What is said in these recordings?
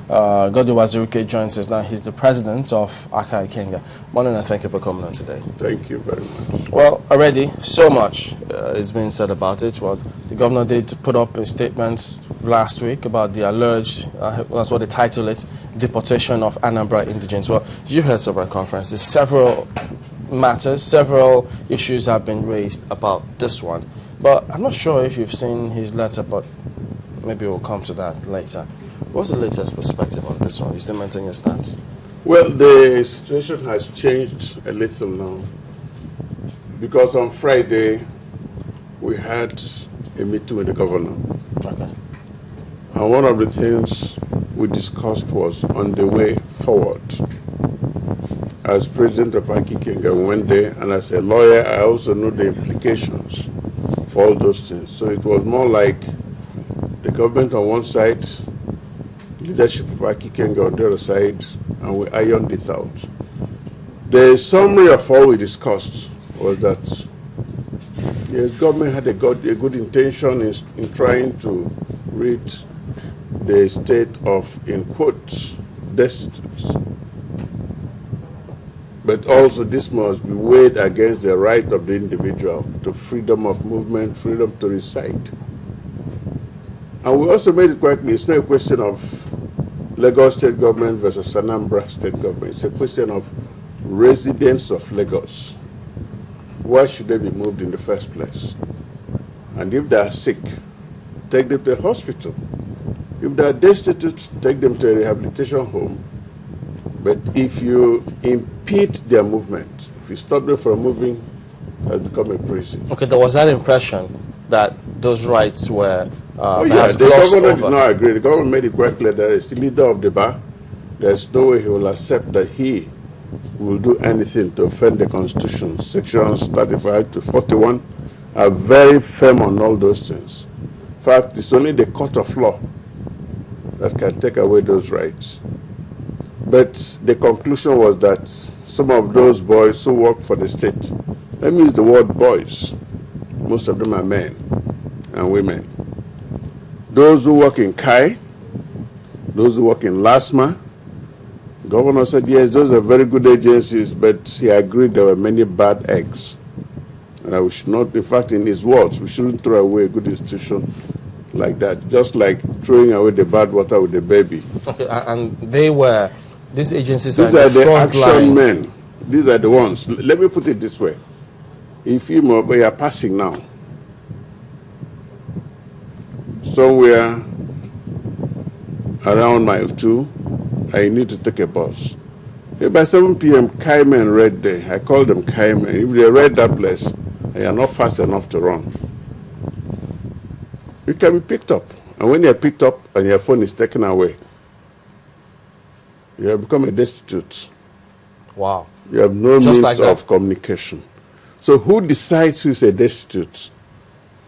Godwin Waziruke joins us now. He's the president of Ikenga. Morning, and thank you for coming on today. Thank you very much. Well, already so much is being said about it. Well, the governor did put up a statement last week about the alleged, that's what they title it, deportation of Anambra indigents. Well, you heard several conferences, several matters, several issues have been raised about this one. But I'm not sure if you've seen his letter, but maybe we'll come to that later. What's the latest perspective on this one? You still maintain your stance? Well, the situation has changed a little now, because on Friday we had a meeting with the governor. Okay. And one of the things we discussed was on the way forward. As president of Ikenga, we went there, and as a lawyer, I also know the implications for all those things. So it was more like the government on one side, leadership of Ikenga on the other side, and we ironed it out. The summary of all we discussed was that the government had a good intention in trying to rid the state of, in quotes, destitutes. But also this must be weighed against the right of the individual to freedom of movement, freedom to reside. And we also made it quite clear, it's not a question of Lagos state government versus Anambra state government. It's a question of residents of Lagos. Why should they be moved in the first place? And if they are sick, take them to a hospital. If they are destitute, take them to a rehabilitation home. But if you impede their movement, if you stop them from moving, it has become a prison. Okay, there was that impression that those rights were the governor did not agree. The government made it quite clear that as the leader of the bar, there's no way he will accept that he will do anything to offend the Constitution. Sections 35 to 41 are very firm on all those things. In fact, it's only the court of law that can take away those rights. But the conclusion was that some of those boys who work for the state, let me use the word boys, most of them are men and women. Those who work in KAI, those who work in LASMA, the governor said, yes, those are very good agencies, but he agreed there were many bad eggs. And we should not, in fact, in his words, we shouldn't throw away a good institution like that, just like throwing away the bad water with the baby. Okay, and these agencies these are the action men. These are the ones. Let me put it this way. If you are passing now, somewhere around mile 2, I need to take a bus. If by 7 p.m. KAI men read there, I call them KAI men. If they read that place, and you're not fast enough to run, you can be picked up. And when you're picked up and your phone is taken away, you have become a destitute. Wow. You have no means of communication. So who decides who is a destitute?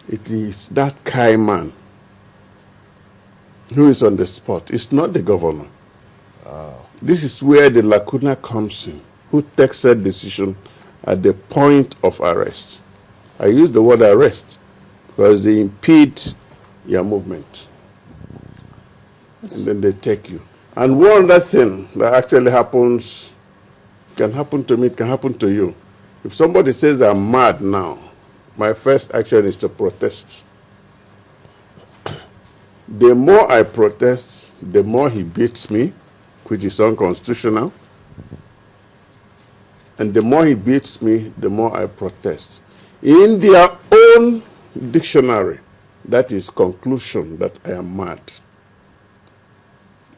It is that KAI man who is on the spot. It's not the governor. This is where the lacuna comes in. Who takes that decision at the point of arrest? I use the word arrest because they impede your movement. And then they take you. And one other thing that actually happens, can happen to me, it can happen to you. If somebody says I'm mad now, my first action is to protest. The more I protest, the more he beats me, which is unconstitutional. And the more he beats me, the more I protest. In their own dictionary, that is conclusion that I am mad.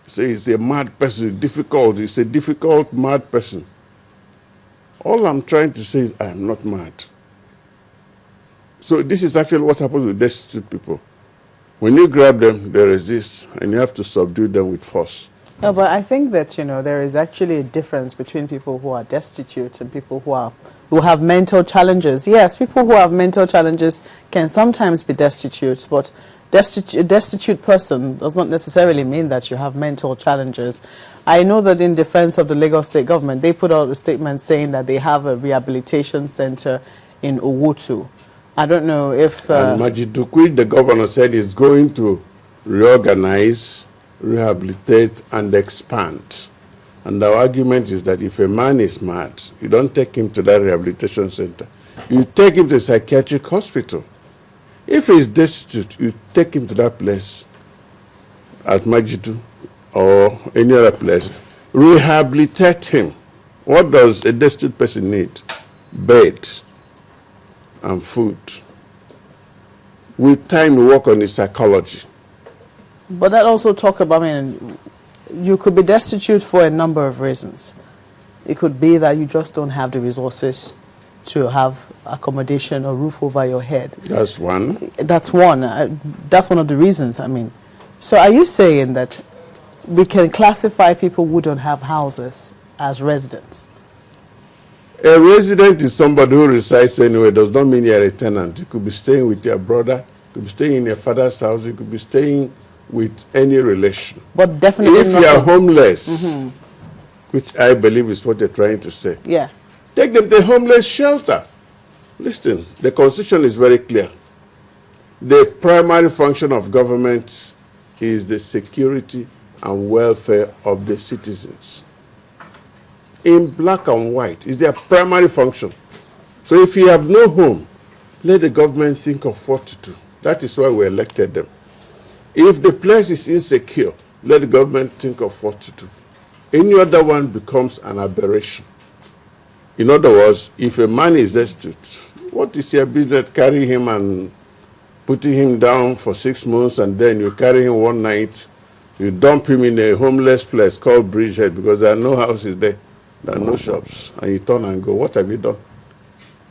Say he's a mad person, difficult. He's a difficult, mad person. All I'm trying to say is I am not mad. So this is actually what happens with destitute people. When you grab them, they resist, and you have to subdue them with force. No, but I think that, there is actually a difference between people who are destitute and people who have mental challenges. Yes, people who have mental challenges can sometimes be destitute, but a destitute person does not necessarily mean that you have mental challenges. I know that in defense of the Lagos state government, they put out a statement saying that they have a rehabilitation center in Owutu. I don't know if... And Majidukwi, the governor, said he's going to reorganize, rehabilitate, and expand. And our argument is that if a man is mad, you don't take him to that rehabilitation center. You take him to a psychiatric hospital. If he's destitute, you take him to that place at Majitu or any other place. Rehabilitate him. What does a destitute person need? Bed and food. With time, we work on his psychology. But that also talk about, I mean, you could be destitute for a number of reasons. It could be that you just don't have the resources to have accommodation or roof over your head. That's one. That's one. That's one of the reasons, I mean. So are you saying that we can classify people who don't have houses as residents? A resident is somebody who resides anywhere. Does not mean you're a tenant. You could be staying with your brother, you could be staying in your father's house, you could be staying with any relation. But definitely if you are homeless, which I believe is what they're trying to say, yeah, take them to a homeless shelter. Listen, the Constitution is very clear. The primary function of government is the security and welfare of the citizens. In black and white is their primary function. So if you have no home, let the government think of what to do. That is why we elected them. If the place is insecure, let the government think of what to do. Any other one becomes an aberration. In other words, if a man is destitute, what is your business carrying him and putting him down for 6 months, and then you carry him one night, you dump him in a homeless place called Bridgehead because there are no houses there, there are no shops, and you turn and go, what have you done?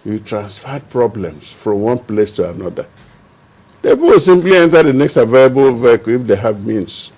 You transferred problems from one place to another. The people will simply enter the next available vehicle if they have means.